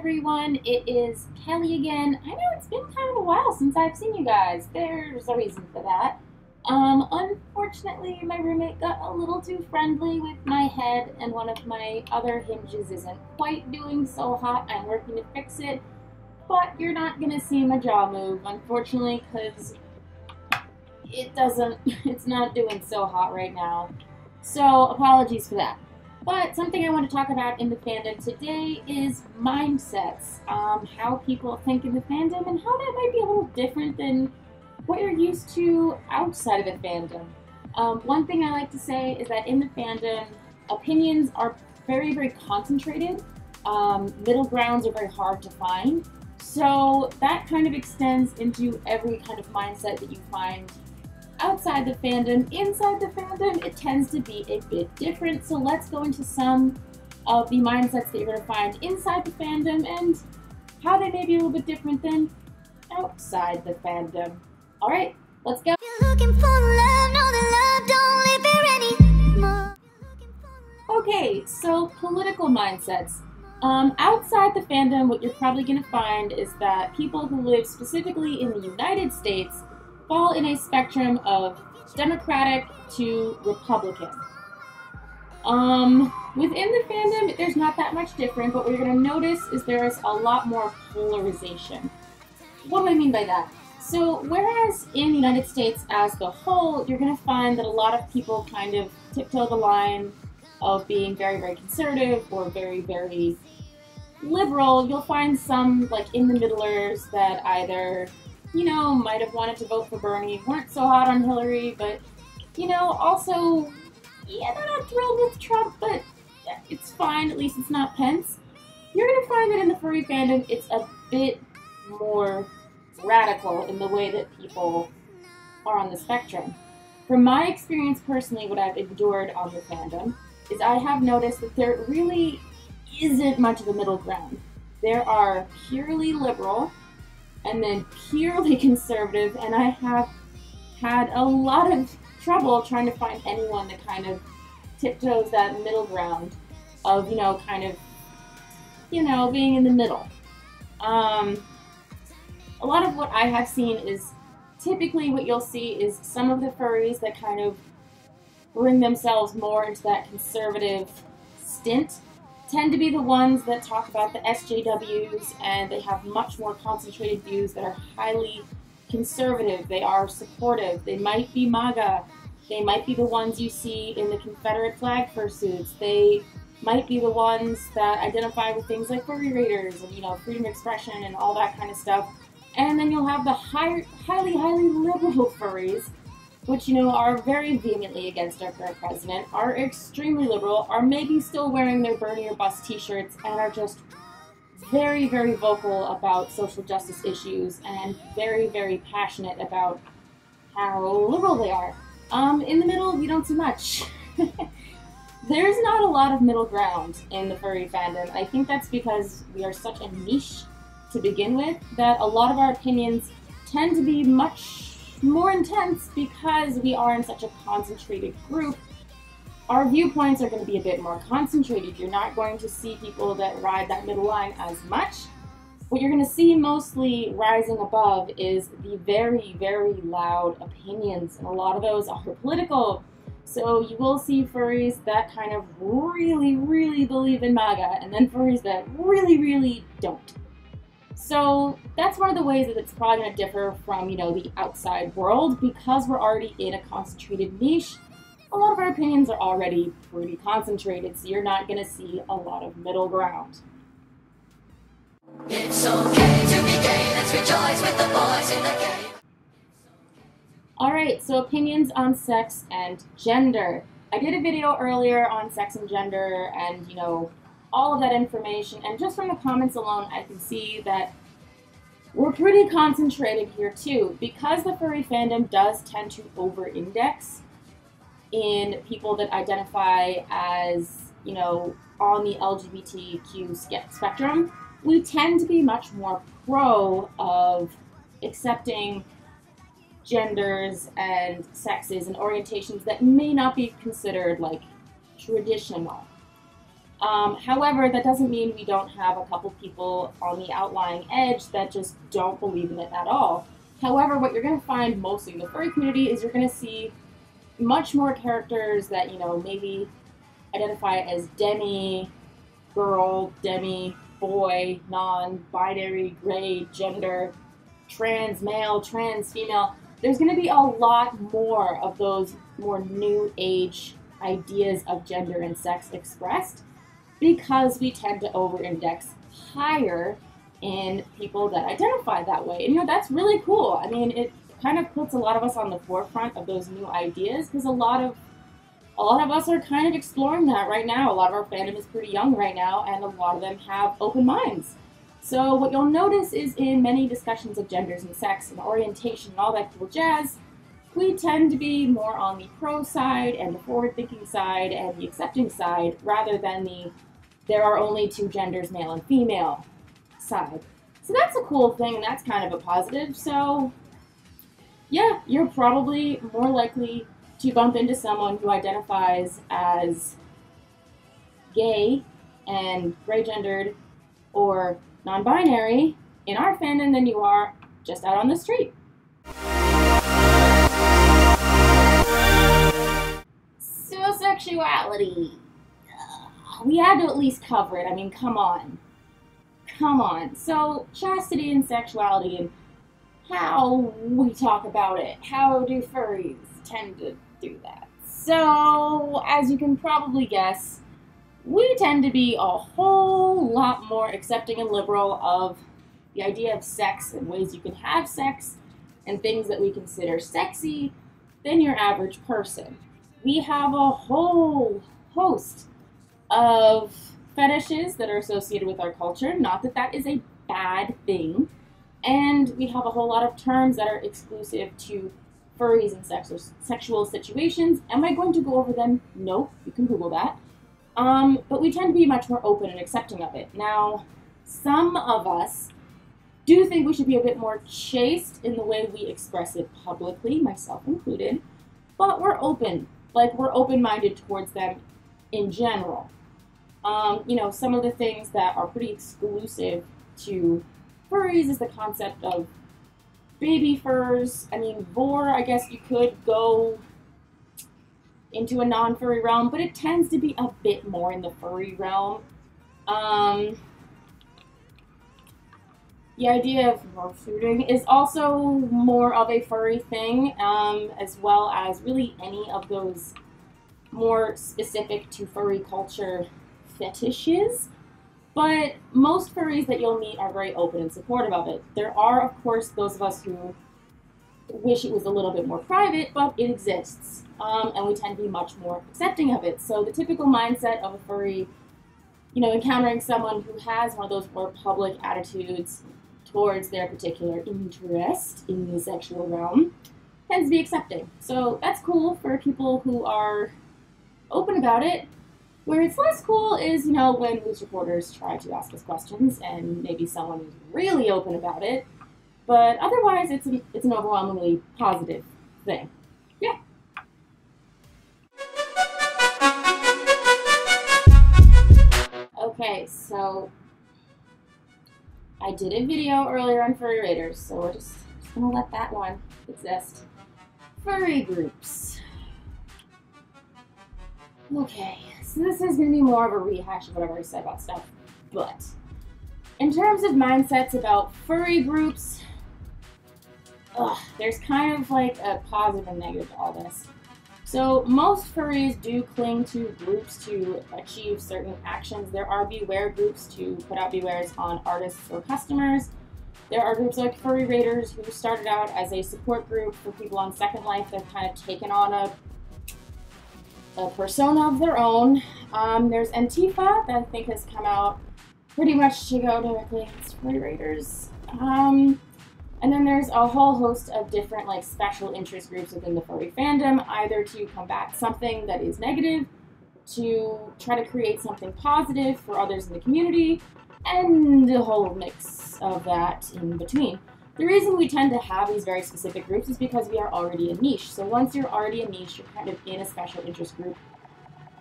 everyone, it is Kelly again. I know it's been kind of a while since I've seen you guys. There's a reason for that. Unfortunately, my roommate got a little too friendly with my head, and one of my other hinges isn't quite doing so hot. I'm working to fix it, but you're not gonna see my jaw move, unfortunately, because it's not doing so hot right now. So, apologies for that. But something I want to talk about in the fandom today is mindsets. How people think in the fandom and how that might be a little different than what you're used to outside of the fandom. One thing I like to say is that in the fandom, opinions are very, very concentrated. Middle grounds are very hard to find. So that kind of extends into every kind of mindset that you find outside the fandom. Inside the fandom, it tends to be a bit different. So let's go into some of the mindsets that you're going to find inside the fandom and how they may be a little bit different than outside the fandom. All right, let's go. Okay, so political mindsets. Outside the fandom, what you're probably going to find is that people who live specifically in the United States fall in a spectrum of Democratic to Republican. Within the fandom, there's not that much different, but what you're going to notice is there is a lot more polarization. What do I mean by that? So, whereas in the United States as the whole, you're going to find that a lot of people kind of tiptoe the line of being very, very conservative or very, very liberal. You'll find some, like, in-the-middlers that either, you know, might have wanted to vote for Bernie, weren't so hot on Hillary, but, you know, also, yeah, they're not thrilled with Trump, but it's fine, at least it's not Pence. You're going to find that in the furry fandom, it's a bit more radical in the way that people are on the spectrum. From my experience personally, what I've endured on the fandom is I have noticed that there really isn't much of a middle ground. There are purely liberal and then purely conservative, and I have had a lot of trouble trying to find anyone that kind of tiptoes that middle ground of, you know, kind of, you know, being in the middle. A lot of what I have seen is typically what you'll see is some of the furries that kind of bring themselves more into that conservative stint tend to be the ones that talk about the SJWs, and they have much more concentrated views that are highly conservative. They are supportive. They might be MAGA. They might be the ones you see in the Confederate flag fursuits. They might be the ones that identify with things like furry raiders and, you know, freedom of expression and all that kind of stuff. And then you'll have the highly liberal furries, which, you know, are very vehemently against our current president, are extremely liberal, are maybe still wearing their Bernie or Bust t-shirts, and are just very, very vocal about social justice issues and very, very passionate about how liberal they are. In the middle, you don't see much. There's not a lot of middle ground in the furry fandom. I think that's because we are such a niche to begin with that a lot of our opinions tend to be much more intense because we are in such a concentrated group. Our viewpoints are going to be a bit more concentrated. You're not going to see people that ride that middle line as much. What you're going to see mostly rising above is the very, very loud opinions, and a lot of those are political. So you will see furries that kind of really, really believe in MAGA, and then furries that really, really don't. So that's one of the ways that it's probably going to differ from, you know, the outside world, because we're already in a concentrated niche. A lot of our opinions are already pretty concentrated, so you're not going to see a lot of middle ground. It's okay to be gay, let's rejoice with the boys in the game. Alright, so opinions on sex and gender. I did a video earlier on sex and gender and, you know, all of that information, and just from the comments alone, I can see that we're pretty concentrated here too, because the furry fandom does tend to over-index in people that identify as, you know, on the LGBTQ spectrum. We tend to be much more pro of accepting genders and sexes and orientations that may not be considered, like, traditional. However, that doesn't mean we don't have a couple people on the outlying edge that just don't believe in it at all. However, what you're going to find mostly in the furry community is you're going to see much more characters that, you know, maybe identify as demi girl, demi boy, non-binary, gray, gender, trans male, trans female. There's going to be a lot more of those more new age ideas of gender and sex expressed because we tend to over-index higher in people that identify that way. And, you know, that's really cool. I mean, it kind of puts a lot of us on the forefront of those new ideas because a lot of us are kind of exploring that right now. A lot of our fandom is pretty young right now, and a lot of them have open minds. So what you'll notice is in many discussions of genders and sex and orientation and all that cool jazz, we tend to be more on the pro side and the forward-thinking side and the accepting side rather than the there are only two genders, male and female side. So that's a cool thing, and that's kind of a positive. So yeah, you're probably more likely to bump into someone who identifies as gay and gray gendered or non-binary in our fandom than you are just out on the street. So sexuality. We had to at least cover it. I mean, come on. Come on. So chastity and sexuality and how we talk about it. How do furries tend to do that? So, as you can probably guess, we tend to be a whole lot more accepting and liberal of the idea of sex and ways you can have sex and things that we consider sexy than your average person. We have a whole host of fetishes that are associated with our culture. Not that that is a bad thing. And we have a whole lot of terms that are exclusive to furries and sexual situations. Am I going to go over them? No, you can Google that. But we tend to be much more open and accepting of it. Now, some of us do think we should be a bit more chaste in the way we express it publicly, myself included, but we're open. Like, we're open-minded towards them in general. You know, some of the things that are pretty exclusive to furries is the concept of baby furs. I mean, vor, I guess you could go into a non-furry realm, but it tends to be a bit more in the furry realm. The idea of fursuiting is also more of a furry thing, as well as really any of those more specific to furry culture fetishes. But most furries that you'll meet are very open and supportive of it. There are, of course, those of us who wish it was a little bit more private, but it exists. And we tend to be much more accepting of it. So the typical mindset of a furry, you know, encountering someone who has one of those more public attitudes towards their particular interest in the sexual realm tends to be accepting. So that's cool for people who are open about it. Where it's less cool is, you know, when news reporters try to ask us questions and maybe someone is really open about it. But otherwise, it's an overwhelmingly positive thing. Yeah. Okay, so I did a video earlier on furry raiders, so we're just gonna let that one exist. Furry groups. Okay, so this is going to be more of a rehash of what I've already said about stuff, but in terms of mindsets about furry groups, there's kind of like a positive and negative to all this. So most furries do cling to groups to achieve certain actions. There are beware groups to put out bewares on artists or customers. There are groups like Furry Raiders who started out as a support group for people on Second Life. They've kind of taken on a persona of their own. There's Antifa that I think has come out pretty much to go directly against Furry Raiders. And then there's a whole host of different like special interest groups within the furry fandom, either to combat something that is negative, to try to create something positive for others in the community, and a whole mix of that in between. The reason we tend to have these very specific groups is because we are already a niche. So once you're already a niche, you're kind of in a special interest group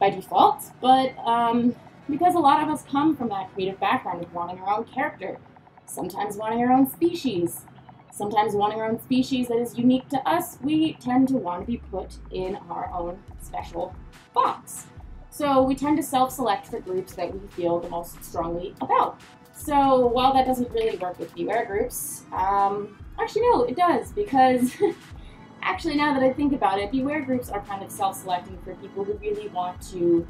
by default. But because a lot of us come from that creative background of wanting our own character, sometimes wanting our own species, sometimes wanting our own species that is unique to us. We tend to want to be put in our own special box. So we tend to self-select for groups that we feel the most strongly about. So while that doesn't really work with beware groups, actually no, it does, because actually now that I think about it, beware groups are kind of self-selecting for people who really want to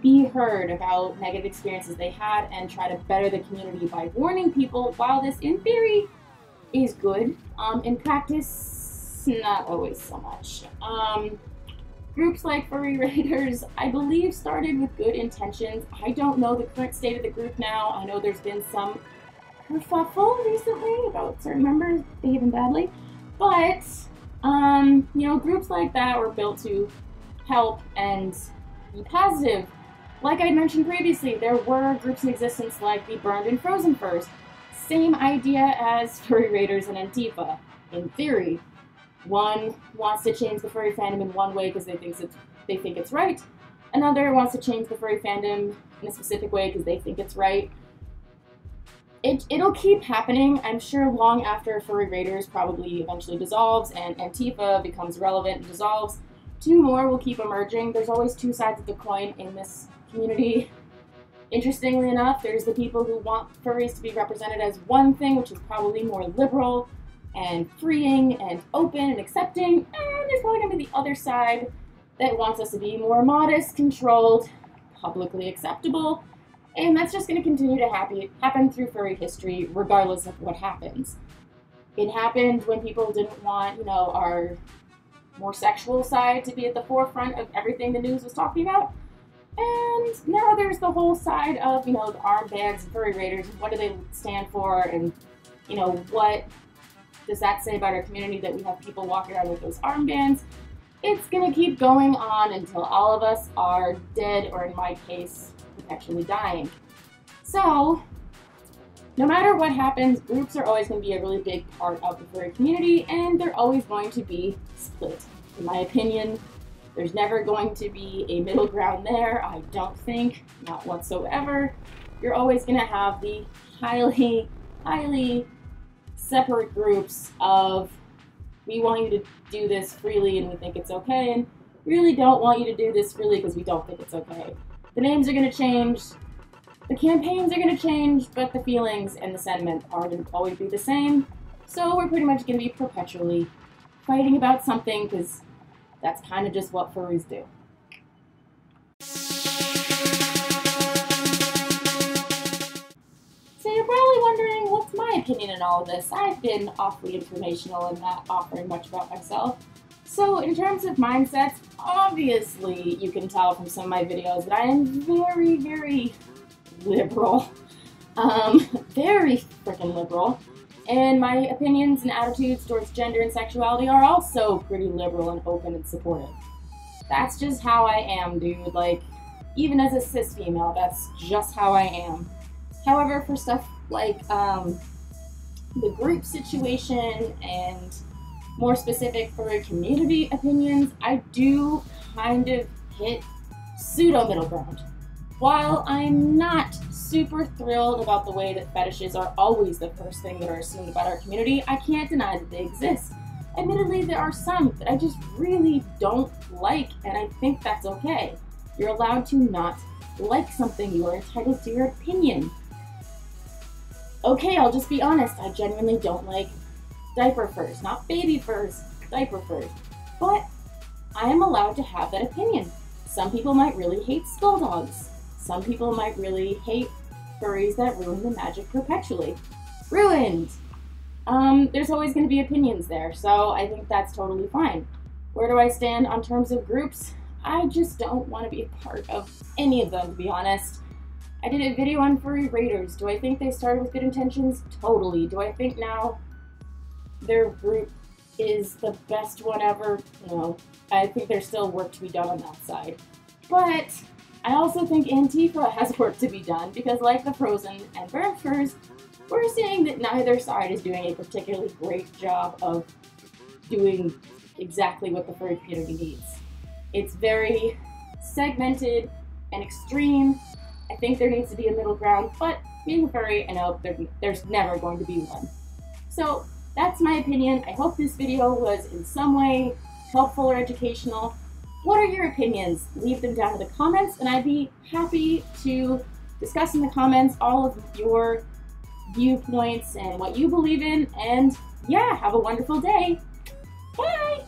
be heard about negative experiences they had and try to better the community by warning people. While this, in theory, is good, in practice, not always so much. Groups like Furry Raiders, I believe, started with good intentions. I don't know the current state of the group now. I know there's been some kerfuffle recently about certain members behaving badly, but you know, groups like that were built to help and be positive. Like I mentioned previously, there were groups in existence like the Burned and Frozen Furs. Same idea as Furry Raiders and Antifa, in theory. One wants to change the furry fandom in one way because they think it's right. Another wants to change the furry fandom in a specific way because they think it's right. It'll keep happening, I'm sure, long after Furry Raiders probably eventually dissolves and Antifa becomes relevant and dissolves. Two more will keep emerging. There's always two sides of the coin in this community. Interestingly enough, there's the people who want furries to be represented as one thing, which is probably more liberal and freeing and open and accepting, and there's going to be the other side that wants us to be more modest, controlled, publicly acceptable, and that's just going to continue to happen through furry history regardless of what happens. It happened when people didn't want, you know, our more sexual side to be at the forefront of everything the news was talking about, and now there's the whole side of, you know, the armbands and Furry Raiders, and what do they stand for, and, you know, what does that say about our community that we have people walking around with those armbands? It's gonna keep going on until all of us are dead, or in my case, perpetually dying. So, no matter what happens, groups are always going to be a really big part of the furry community, and they're always going to be split. In my opinion, there's never going to be a middle ground there, I don't think, not whatsoever. You're always going to have the highly separate groups of, we want you to do this freely and we think it's okay, and really don't want you to do this freely because we don't think it's okay. The names are going to change, the campaigns are going to change, but the feelings and the sentiment are going to always be the same. So we're pretty much going to be perpetually fighting about something, because that's kind of just what furries do. So you're probably wondering, what's my opinion in all of this? I've been awfully informational and not offering much about myself. So in terms of mindsets, obviously you can tell from some of my videos that I am very, very liberal. Very freaking liberal. And my opinions and attitudes towards gender and sexuality are also pretty liberal and open and supportive. That's just how I am, dude. Like, even as a cis female, that's just how I am. However, for stuff like the group situation and more specific for community opinions, I do kind of hit pseudo middle ground. While I'm not super thrilled about the way that fetishes are always the first thing that are assumed about our community, I can't deny that they exist. Admittedly, there are some that I just really don't like, and I think that's okay. You're allowed to not like something. You are entitled to your opinion. Okay, I'll just be honest, I genuinely don't like diaper furs. Not baby furs, diaper furs. But I am allowed to have that opinion. Some people might really hate skull dogs. Some people might really hate furries that ruin the magic perpetually. Ruined! There's always going to be opinions there, so I think that's totally fine. Where do I stand on terms of groups? I just don't want to be a part of any of them, to be honest. I did a video on Furry Raiders. Do I think they started with good intentions? Totally. Do I think now their group is the best one ever? No. I think there's still work to be done on that side. But I also think Antifa has work to be done, because like the Frozen and Burned Furs, we're seeing that neither side is doing a particularly great job of doing exactly what the furry community needs. It's very segmented and extreme, I think there needs to be a middle ground, but being a furry, I know there's never going to be one. So that's my opinion. I hope this video was in some way helpful or educational. What are your opinions? Leave them down in the comments, and I'd be happy to discuss in the comments all of your viewpoints and what you believe in. And yeah, have a wonderful day. Bye!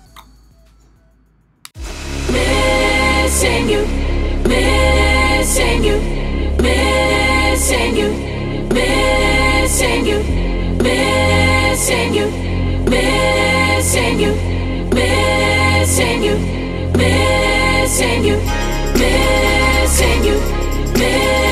Missing you, missing you, missing you, missing you, missing you, missing you, missing you, missing you, missing you, missing you.